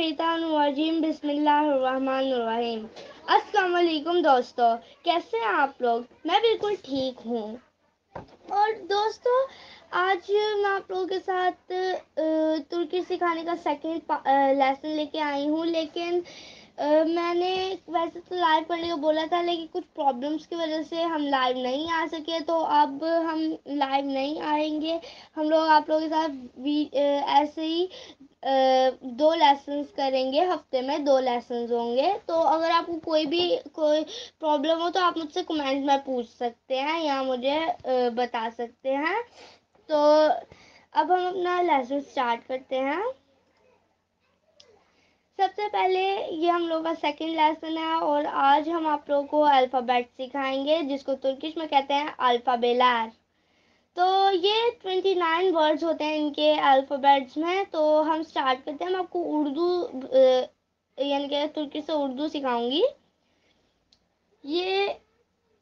मिनशैतानिर्रजीम बिस्मिल्लाहिर्रहमानिर्रहीम। अस्सलाम वालेकुम दोस्तों, कैसे हैं आप लोग? मैं बिल्कुल ठीक हूँ। और दोस्तों, आज मैं आप लोगों के साथ तुर्की सिखाने का सेकंड लेसन लेके आई हूँ। लेकिन मैंने वैसे तो लाइव करने को बोला था, लेकिन कुछ प्रॉब्लम्स की वजह से हम लाइव नहीं आ सके। तो अब हम लाइव नहीं आएंगे। हम लोग आप लोगों के साथ ऐसे ही 2 लेसन्स करेंगे। हफ्ते में 2 लेसन्स होंगे। तो अगर आपको कोई प्रॉब्लम हो तो आप मुझसे कमेंट में पूछ सकते हैं या मुझे बता सकते हैं। तो अब हम अपना लेसन स्टार्ट करते हैं। सबसे पहले ये हम लोग का सेकंड लेसन है और आज हम आप लोगों को अल्फ़ाबेट सिखाएंगे, जिसको तुर्किश में कहते हैं अल्फ़ाबेलार। तो ये 29 वर्ड्स होते हैं इनके अल्फ़ाबेट्स में। तो हम स्टार्ट करते हैं। मैं आपको उर्दू यानी कि तुर्की से उर्दू सिखाऊंगी। ये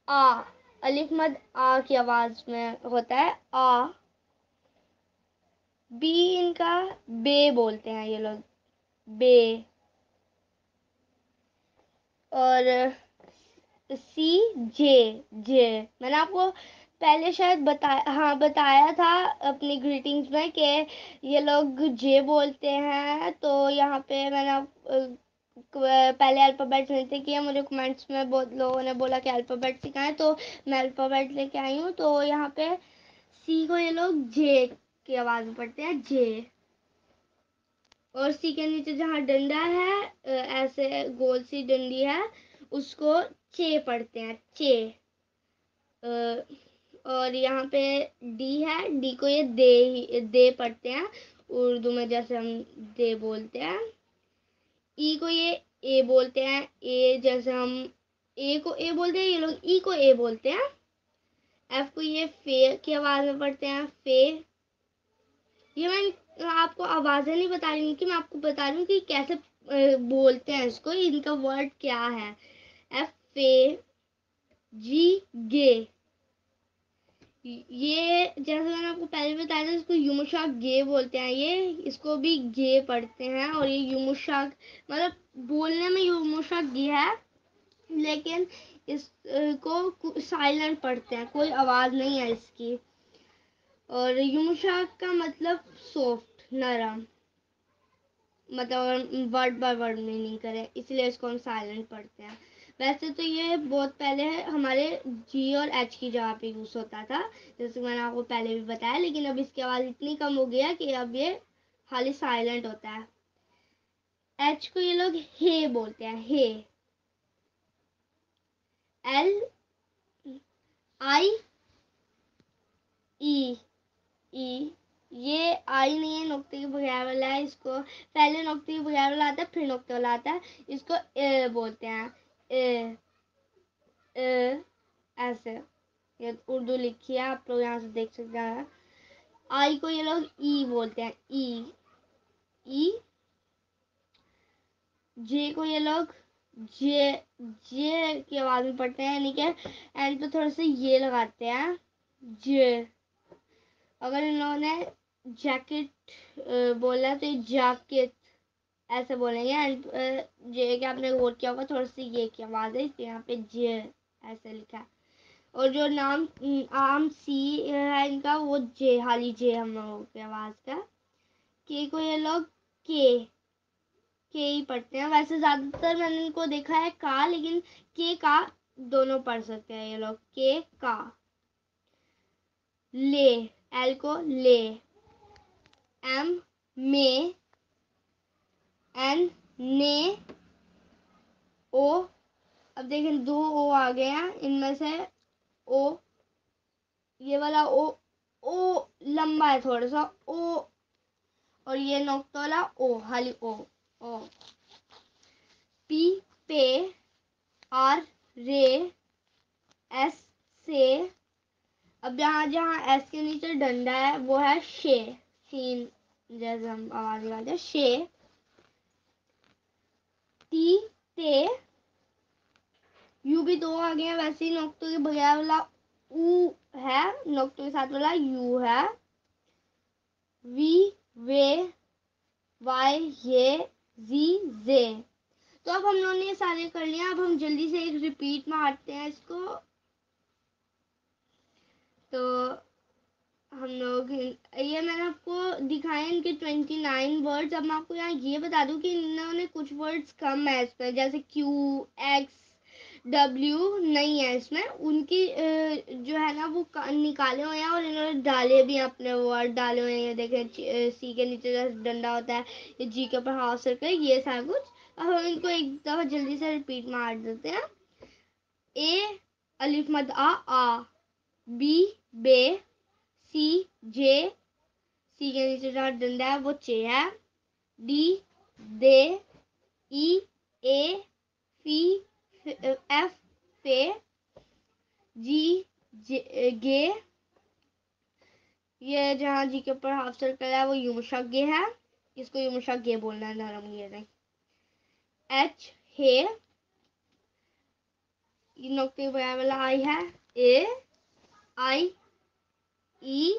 आ, अलिफ मद आ की आवाज़ में होता है, आ। बी इनका बे बोलते हैं ये लोग, बे। और सी जे, जे। मैंने आपको पहले शायद बताया था अपनी ग्रीटिंग्स में कि ये लोग जे बोलते हैं। तो यहाँ पे मैंने पहले अल्फ़ाबेट नहीं किया। मुझे कमेंट्स में बहुत लोगों ने बोला कि अल्फ़ाबेट सिखाएं, तो मैं अल्फ़ाबेट लेके आई हूँ। तो यहाँ पे सी को ये लोग जे की आवाज़ में पढ़ते हैं, जे। और सी के नीचे जहाँ डंडा है, ऐसे गोल सी डंडी है, उसको चे पढ़ते हैं, चे। और यहाँ पे डी है, डी को ये दे पढ़ते हैं उर्दू में, जैसे हम दे बोलते हैं। ई को ये ए बोलते हैं, ए जैसे हम ए को ए बोलते हैं, ये लोग ई को ए बोलते हैं। एफ को ये फे की आवाज़ में पढ़ते हैं, फे। ये मैं आपको आवाज़ें नहीं बता रही हूँ, कि मैं आपको बता रही हूँ कि कैसे बोलते हैं इसको, इनका वर्ड क्या है। एफ ए जी गे। ये जैसे मैंने आपको पहले बताया था, इसको युमुशाक गे बोलते हैं। ये इसको भी गे पढ़ते हैं। और ये युमुशाक मतलब बोलने में युमुशाक गे है, लेकिन इसको साइलेंट पढ़ते हैं, कोई आवाज़ नहीं है इसकी। और युमुशाक का मतलब सॉफ्ट, नरम, मतलब वर्ड बाय वर्ड मीनिंग करें, इसलिए इसको हम साइलेंट पढ़ते हैं। वैसे तो ये बहुत पहले हमारे जी और एच की जगह पे यूज़ होता था, जैसे मैंने आपको पहले भी बताया। लेकिन अब इसकी आवाज़ इतनी कम हो गई है कि अब ये खाली साइलेंट होता है। एच को ये लोग हे बोलते हैं, हे। एल आई ई, ई। ये आई नहीं है, नुक्ते के बगैर वाला है। इसको पहले नुक्ते के बगैर वाला आता है, फिर नुक्ते वाला आता है। इसको ए बोलते हैं, ए, ए, ऐसे। ये उर्दू लिखी है, आप लोग यहाँ से देख सकते हैं। आई को ये लोग ई बोलते हैं, ई, ई। जे को ये लोग जे, जे की आवाज में पढ़ते हैं, यानी कि एंड पे थोड़ा सा ये लगाते हैं, जे। अगर इन्होंने जैकेट बोला तो ये जैकेट ऐसे बोलेंगे। एंड जे के आपने गौर किया होगा, थोड़ा सा ये की आवाज है, इसलिए यहाँ पे जे ऐसे लिखा है। और जो नाम आम सी है इनका, वो जे, हाली जे हम लोगों की आवाज का। के को ये लोग के ही पढ़ते हैं। वैसे ज्यादातर मैंने इनको देखा है का, लेकिन के का दोनों पढ़ सकते हैं ये लोग, के का। ले, एल को ले, एम में, एन ने, ओ। अब देखें 2 ओ आ गए हैं, इनमें से ओ, ये वाला ओ लंबा है थोड़ा सा, ओ। और ये नोक्ता वाला ओ, हाली ओ, ओ। पी, पे, आर, रे, एस, से। अब जहाँ जहाँ एस के नीचे डंडा है वो है शे, सीन जैसे हम आवाज निकालते हैं, शे। टी, ते। यू भी 2 आ गए हैं, वैसे ही नोक्तों के बगैर वाला ऊ है, नोक्तों के साथ वाला यू है। वी, वे, वाई, ये, जी जे। तो अब हम लोगों ने सारे कर लिया। अब हम जल्दी से एक रिपीट मारते हैं इसको। तो हम लोग ये मैंने आपको दिखाए इनके 29 वर्ड्स। अब मैं आपको यहाँ ये बता दूं कि इन्होंने कुछ वर्ड्स कम है इसमें, जैसे क्यू, एक्स, डब्ल्यू नहीं है इसमें। उनकी जो है ना वो निकाले हुए हैं और इन्होंने डाले भी अपने वर्ड डाले हुए हैं। ये देखें, सी के नीचे जैसे डंडा होता है, ये जी के ऊपर हाफ सर्कल, ये सारा कुछ। अब हम इनको एक दफा जल्दी से रिपीट मार देते हैं। ए अलिफ मद आ, बी बे, सी जे, सी के नीचे जहाँ डंडा है वो चे है, डी दे, ई ए, फी एफ फे, जी गे, ये जहाँ जी के ऊपर हाफ सर्कल है वो युमशगे है, इसको युमशगे बोलना है, नरम ये नहीं। एच हे, नुक्ते वाला आई है, ए आई ई,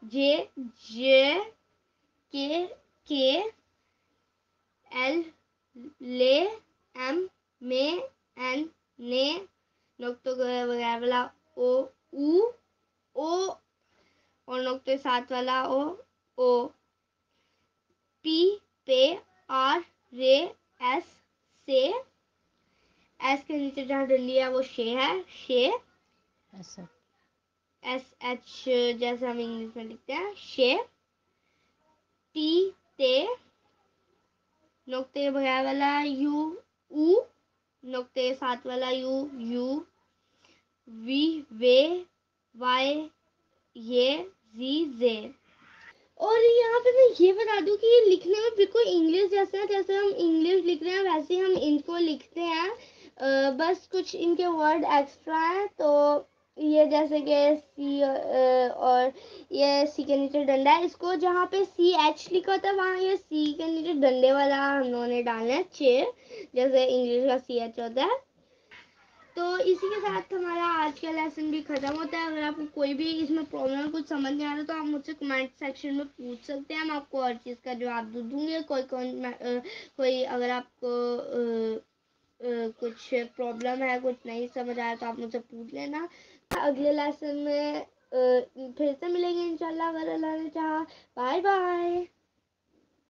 जे जे, के एल ले, एम में, एन ने, नुक्तों वगैरह वाला ओ ऊ, ओ और नुक्ते साथ वाला ओ, पी पे, आर रे, एस से, एस के नीचे जहाँ डंडी है वो शे है, शे, एस एच जैसे हम इंग्लिश में लिखते हैं, शे, टी ते, नुक्ते बगैर वाला यू ऊ, नुक्ते साथ वाला यू यू, वी वे, वाई ये, जी जे। और यहाँ पे मैं ये बता दूं कि ये लिखने में बिल्कुल इंग्लिश जैसे है, जैसे हम इंग्लिश लिख रहे हैं वैसे हम इनको लिखते हैं। बस कुछ इनके वर्ड एक्स्ट्रा हैं। तो ये जैसे कि सी और ये सी के नीचे डंडा है, इसको जहाँ पे सी एच लिखा होता है वहाँ ये सी के नीचे डंडे वाला हम लोगों ने डालना है, चेयर, जैसे इंग्लिश का सी एच होता है। तो इसी के साथ हमारा आज का लेसन भी खत्म होता है। अगर आपको कोई भी इसमें प्रॉब्लम कुछ समझ नहीं आ रहा तो आप मुझसे कमेंट सेक्शन में पूछ सकते हैं, मैं आपको हर चीज़ का जवाब दूंगी। कोई अगर आपको कुछ प्रॉब्लम है, कुछ नहीं समझ आया तो आप मुझसे पूछ लेना। अगले लेसन में फिर से मिलेंगे इंशाल्लाह, अगर अल्लाह ने चाहा। Bye bye.